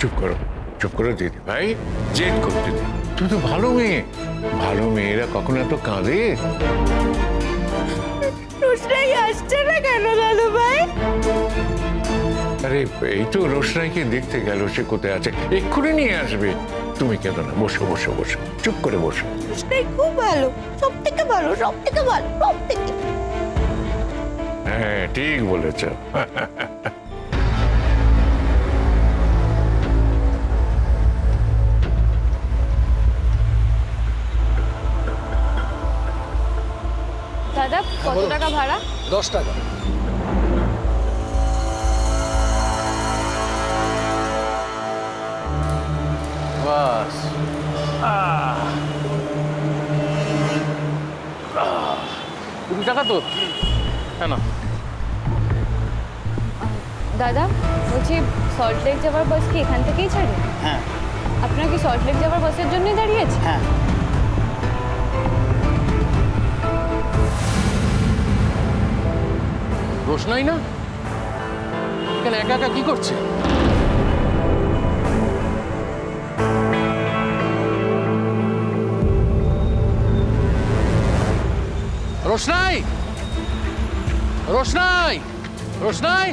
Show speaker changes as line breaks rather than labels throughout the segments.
চুপ করো দিদি ভাই, জেদ করতে দিদি। তুই তো ভালো মেয়ে, ভালো মেয়েরা কখনো এত কাঁদে?
রোশনাই আসছে না কেন দাদু ভাই?
আরে এই তো রোশনাইকে দেখতে গেল, সে কোথায় আছে, এক্ষুনি নিয়ে আসবে। তুমি কেন না, বসো বসো বসো, চুপ করে বসো।
রোশনাই খুব ভালো, সব থেকে ভালো, সব থেকে ভালো, সব থেকে।
হ্যাঁ ঠিক বলেছ।
দাদা কত টাকা ভাড়া?
10 টাকা। বাস 20 টাকা তো? হ্যাঁ না
দাদা বলছি সল্ট লেক যাওয়ার বাস কি এখান থেকেই ছাড়ে?
হ্যাঁ
আপনার কি সল্ট লেক যাওয়ার বাসের জন্যই দাঁড়িয়েছে?
হ্যাঁ। রোশনাই না কেন একা একা কি করছে? রোশনাই, রোশনাই, রোশনাই,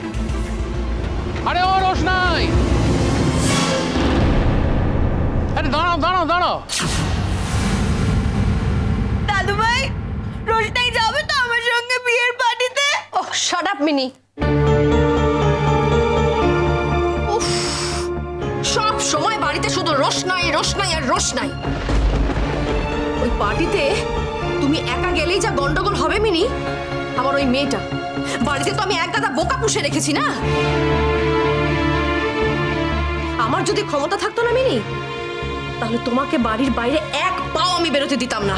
আরে ও রোশনাই, আরে দাঁড়াও দাঁড়াও দাঁড়াও।
দাদু ভাই, রোশনাই যাবে তো আমার সঙ্গে বিয়ের পার্টিতে?
ওহ শাট আপ মিনি। উফ, সব সময় বাড়িতে শুধু রোশনাই রোশনাই আর রোশনাই। ওই পার্টিতে তুমি একা গেলেই যা গন্ডগোল হবে মিনি, আমার ওই মেয়েটা বাড়িতে তো আমি এক গাদা বোকা পুষে রেখেছি না। আমার যদি ক্ষমতা থাকতো না মিনি, তাহলে তোমাকে বাড়ির বাইরে এক পাও আমি বেরোতে দিতাম না।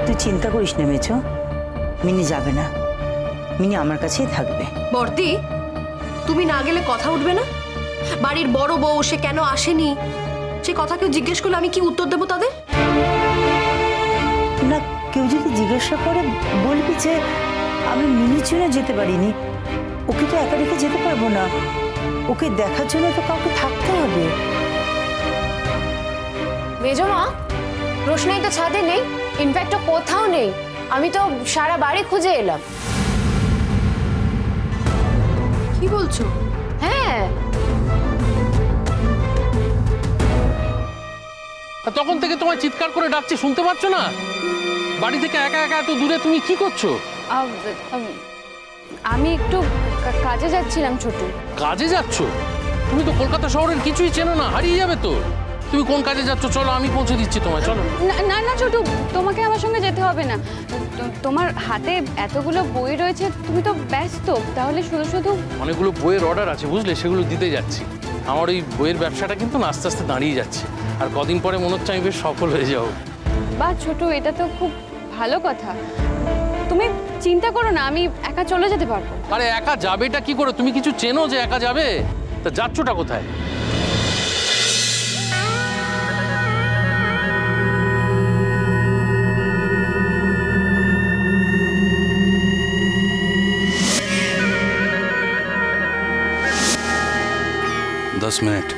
তুই চিন্তা করিস না মেছো, মিনি যাবে না, মিনি আমার কাছেই থাকবে।
বর্দি, তুমি না গেলে কথা উঠবে না? বাড়ির বড় বউ, সে কেন আসেনি সে কথা কেউ জিজ্ঞেস করলে আমি কি উত্তর দেবো তাদের?
না, কেউ যদি জিজ্ঞাসা করে বলবি যে আমি মিনির জন্য যেতে পারিনি, ওকে তো একা রেখে যেতে পারবো না, ওকে দেখার জন্য তো কাউকে থাকতে হবে।
মেজমা, রোশনাই তো ছাদে নেই, ইনফ্যাক্ট ও কোথাও নেই। আমি তো সারা বাড়ি খুঁজে এলাম।
কি বলছো?
হ্যাঁ,
আর তখন থেকে তোমায় চিৎকার করে ডাকছে, শুনতে পাচ্ছ না? বাড়ি থেকে একা একা এত দূরে তুমি কি করছো?
আমি একটু কাজে যাচ্ছিলাম ছোটু।
কাজে যাচ্ছ? তুমি তো কলকাতা শহরের কিছুই চেনো না, হারিয়ে যাবে তো। তুমি কোন কাজে যাচ্ছ? চলো আমি পৌঁছে দিচ্ছি তোমায়, চলো।
না না ছোটু, তোমাকে আমার সঙ্গে যেতে হবে না। তোমার হাতে এতগুলো বই রয়েছে, তুমি তো ব্যস্ত, তাহলে শুধু শুধু।
অনেকগুলো বইয়ের অর্ডার আছে বুঝলে, সেগুলো দিতে যাচ্ছি। আমার ওই বইয়ের ব্যবসাটা কিন্তু না আস্তে আস্তে দাঁড়িয়ে যাচ্ছে, আর কদিন পরে মনে হচ্ছে আমি বেশ সফল হয়ে যাবো।
বাহ ছোটু, এটা তো খুব ভালো কথা। তুমি চিন্তা করো না, আমি একা চলে যেতে পারবো।
আরে একা যাবেটা কি করে? তুমি কিছু চেনো যে একা যাবে? তা যাচ্ছটা কোথায়?
दस मिनट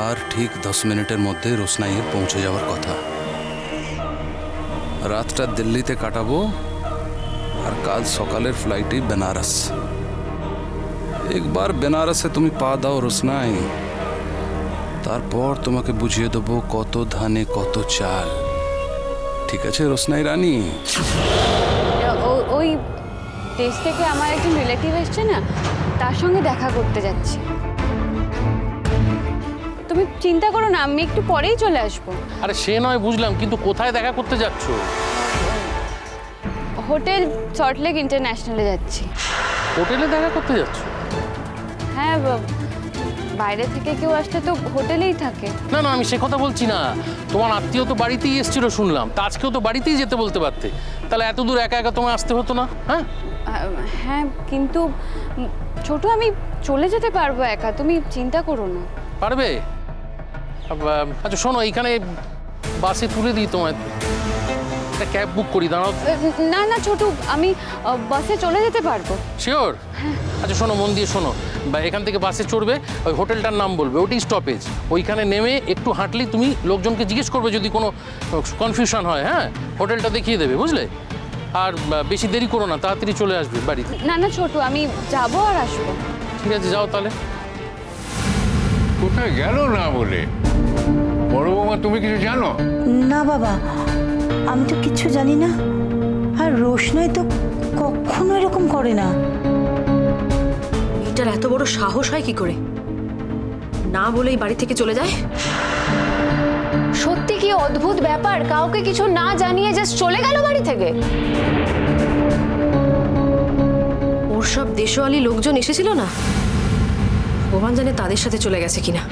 और ठीक 10 मिनिटेर मध्य रोशनाइर पहुंचे जावार कथा। रातटा दिल्लीते काटाबो और काल सकालेर फ्लाइटे बनारस। एक बार बनारसे तुमी पा दाओ रोशनाई, तारपर तुम्हें बुझिए देबो कत धाने कत चाल। ठीक आछे रोशनाई रानी?
ওই দেশ থেকে আমার একজন রিলেটিভ এসছে না, তার সঙ্গে দেখা করতে যাচ্ছি। তুমি চিন্তা করো না, আমি একটু পরেই চলে আসবো।
আরে সে নয় বুঝলাম, কিন্তু কোথায় দেখা করতে যাচ্ছ?
হোটেল সল্ট লেক ইন্টারন্যাশনালে যাচ্ছি।
হোটেলে দেখা করতে যাচ্ছ?
হ্যাঁ, বাইরে থেকে কেউ আসলে তো হোটেলেই থাকে।
না না, আমি সে কথা বলছি না। তোমার আত্মীয় তো বাড়িতেই এসেছিল শুনলাম, তা আজকেও তো বাড়িতেই যেতে বলতে পারতে, তাহলে এত দূর একা একা তোমায় আসতে হতো না। হ্যাঁ
হ্যাঁ, কিন্তু ছোট, আমি চলে যেতে পারবো একা, তুমি চিন্তা করো না।
পারবে? আচ্ছা শোনো, এইখানে বাসে তুলে দিই তোমায়, একটা ক্যাব বুক করি, দাঁড়াও।
না না ছোট, আমি বাসে চলে যেতে পারবো।
শিওর? আচ্ছা শোনো, মন দিয়ে শোনো, বা এখান থেকে বাসে চড়বে, ওই হোটেলটার নাম বলবে, ওটাই স্টপেজ। ওইখানে নেমে একটু হাঁটলেই তুমি লোকজনকে জিজ্ঞেস করবে যদি কোনো কনফিউশন হয়, হ্যাঁ হোটেলটা দেখিয়ে দেবে, বুঝলে? আর বেশি দেরি করো না, তাড়াতাড়ি চলে আসবে বাড়িতে।
না না ছোটু, আমি যাবো আর আসবো।
ঠিক আছে, যাও তাহলে।
কোথায় গেল না বলে? বড় বৌমা তুমি কিছু জানো?
না বাবা, আমি তো কিচ্ছু জানি না। আর রোশনাই তো কখনো এরকম করে না।
এটার এত বড় সাহস হয় কি করে? না বলেই বাড়ি থেকে চলে যায়।
সত্যি কি অদ্ভুত ব্যাপার, কাউকে কিছু না জানিয়ে জাস্ট চলে গেল বাড়ি থেকে।
ওর সব দেশওয়ালি লোকজন এসেছিল না, ভগবান জানে তাদের সাথে চলে গেছে কিনা।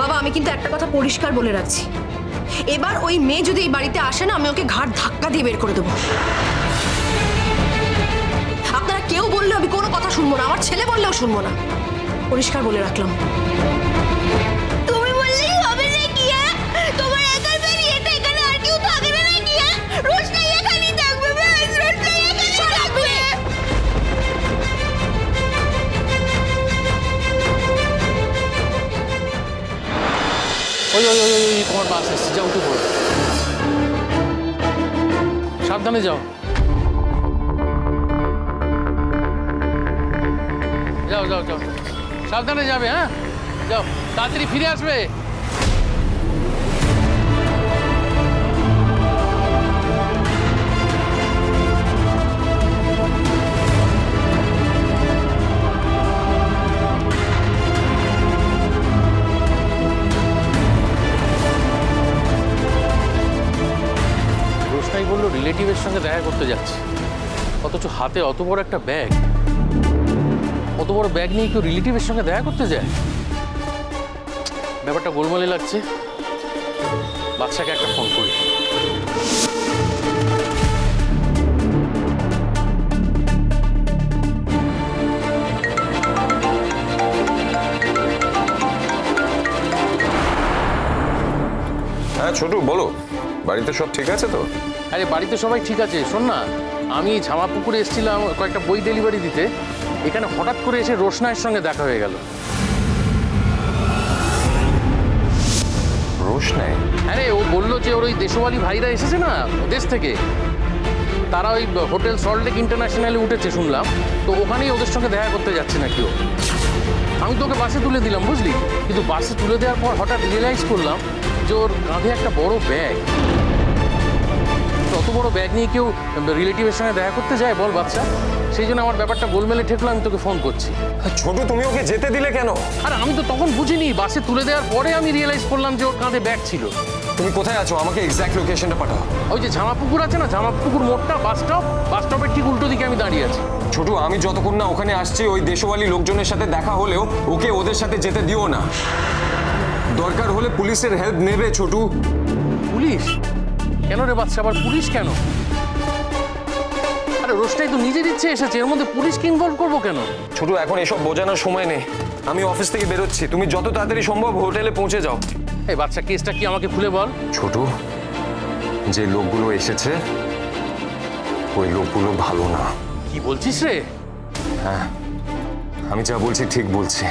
বাবা, আমি কিন্তু একটা কথা পরিষ্কার বলে রাখছি, এবার ওই মেয়ে যদি এই বাড়িতে আসে না, আমি ওকে ঘাড় ধাক্কা দিয়ে বের করে দেবো। আপনারা কেউ বললেও আমি কোনো কথা শুনবো না, আমার ছেলে বললেও শুনবো না, পরিষ্কার বলে রাখলাম।
তুমি বললেই হবে নাকি? তোমার একার বাড়ি, এটা এখানে আর কেউ থাকবে না নাকি? রোশনাই এখানেই থাকবে, ব্যাস রোশনাই এখানেই থাকবে।
ওই ওই ওই ওই তোমার বাস এসছে, যাও উঠে পড়ো, সাবধানে যাও। যাও যাও যাও, সাবধানে যাবে, হ্যাঁ যাও, তাড়াতাড়ি ফিরে আসবে। রোশনাই বললো রিলেটিভের সঙ্গে দেখা করতে যাচ্ছে, অথচ হাতে অত বড় একটা ব্যাগ। অত বড় ব্যাগ নিয়ে কেউ রিলেটিভের সঙ্গে দেখা করতে যায়? ব্যাপারটা গোলমালে লাগছে। বাচ্চাকে একটা ফোন করি।
হ্যাঁ ছোটু, বলো, বাড়িতে সব ঠিক আছে তো?
আরে বাড়িতে সবাই ঠিক আছে। শোন না, আমি ঝামাপুকুরে এসেছিলাম কয়েকটা বই ডেলিভারি দিতে, এখানে হঠাৎ করে এসে রোশনাইয়ের সঙ্গে দেখা হয়ে গেল।
রোশনাই?
আরে ও বললো যে ওর ওই দেশওয়ালি ভাইরা এসেছে না দেশ থেকে, তারা ওই হোটেল সল্টলেক ইন্টারন্যাশনালে উঠেছে শুনলাম, তো ওখানেই ওদের সঙ্গে দেখা করতে যাচ্ছে না কেউ। আমি তোকে বাসে তুলে দিলাম, বুঝলি, কিন্তু বাসে তুলে দেওয়ার পর হঠাৎ রিয়েলাইজ করলাম যে ওর কাঁধে একটা বড় ব্যাগ। অত বড় ব্যাগ নিয়ে কেউ রিলেটিভের সঙ্গে দেখা করতে যায় বল বাচ্চা? সেই জন্য আমার ব্যাপারটা গোলমেলে ঠেকলো, আমি তোকে ফোন করছি।
ছোটু, তুমি ওকে যেতে দিলে কেন?
আর আমি তো তখন বুঝিনি, বাসে তুলে দেওয়ার পরে আমি রিয়েলাইজ করলাম যে ওর কাঁধে ব্যাগ ছিল।
তুমি কোথায় আছো? আমাকে এক্স্যাক্ট লোকেশনটা পাঠাও।
ওই যে ঝামাপুকুর আছে না, ঝামাপুকুর মোড়টা, বাস স্টপের ঠিক উল্টো দিকে আমি দাঁড়িয়ে আছি।
ছোটু, আমি যতক্ষণ না ওখানে আসছি, ওই দেশওয়ালি লোকজনের সাথে দেখা হলেও ওকে ওদের সাথে যেতে দিও না। দরকার হলে পুলিশের হেল্প নেবে ছোটু।
পুলিশ কেন রে বাচ্চা? আবার পুলিশ কেন? আরে রোশনাই তো নিজের ইচ্ছে এসেছে, এর মধ্যে পুলিশকে ইনভলভ করবো কেন?
ছোটু, এখন এসব বোঝানোর সময় নেই। আমি অফিস থেকে বেরোচ্ছি, তুমি যত তাড়াতাড়ি সম্ভব হোটেলে পৌঁছে যাও।
এই বাচ্চা, কেসটা কি আমাকে খুলে বল।
ছোটু, যে লোকগুলো এসেছে ওই লোকগুলো ভালো না।
কি বলছিস রে?
হ্যাঁ, আমি যা বলছি ঠিক বলছি।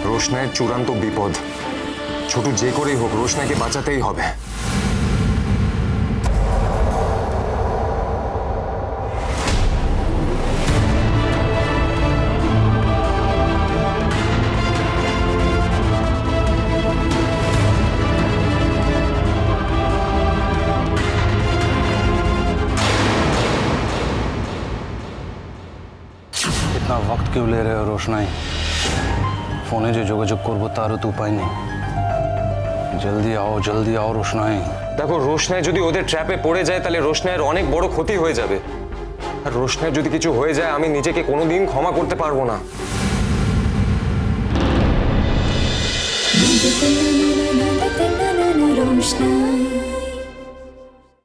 রোশনাইয়ের চূড়ান্ত বিপদ। ছোটু, যে করেই হোক রোশনাইকে বাঁচাতেই হবে।
इतना वक्त क्यों ले रहे हो रोशनाई? ফোনে যে যোগাযোগ করবো তারও তো উপায় নেই। জলদি আও রোশনাই।
দেখো, রোশনাই যদি ওদের ট্র্যাপে পড়ে যায় তাহলে রোশনাইয়ের অনেক বড় ক্ষতি হয়ে যাবে। আর রোশনাইয়ের যদি কিছু হয়ে যায় আমি নিজেকে কোনোদিন ক্ষমা করতে পারবো না।
रोशनाई।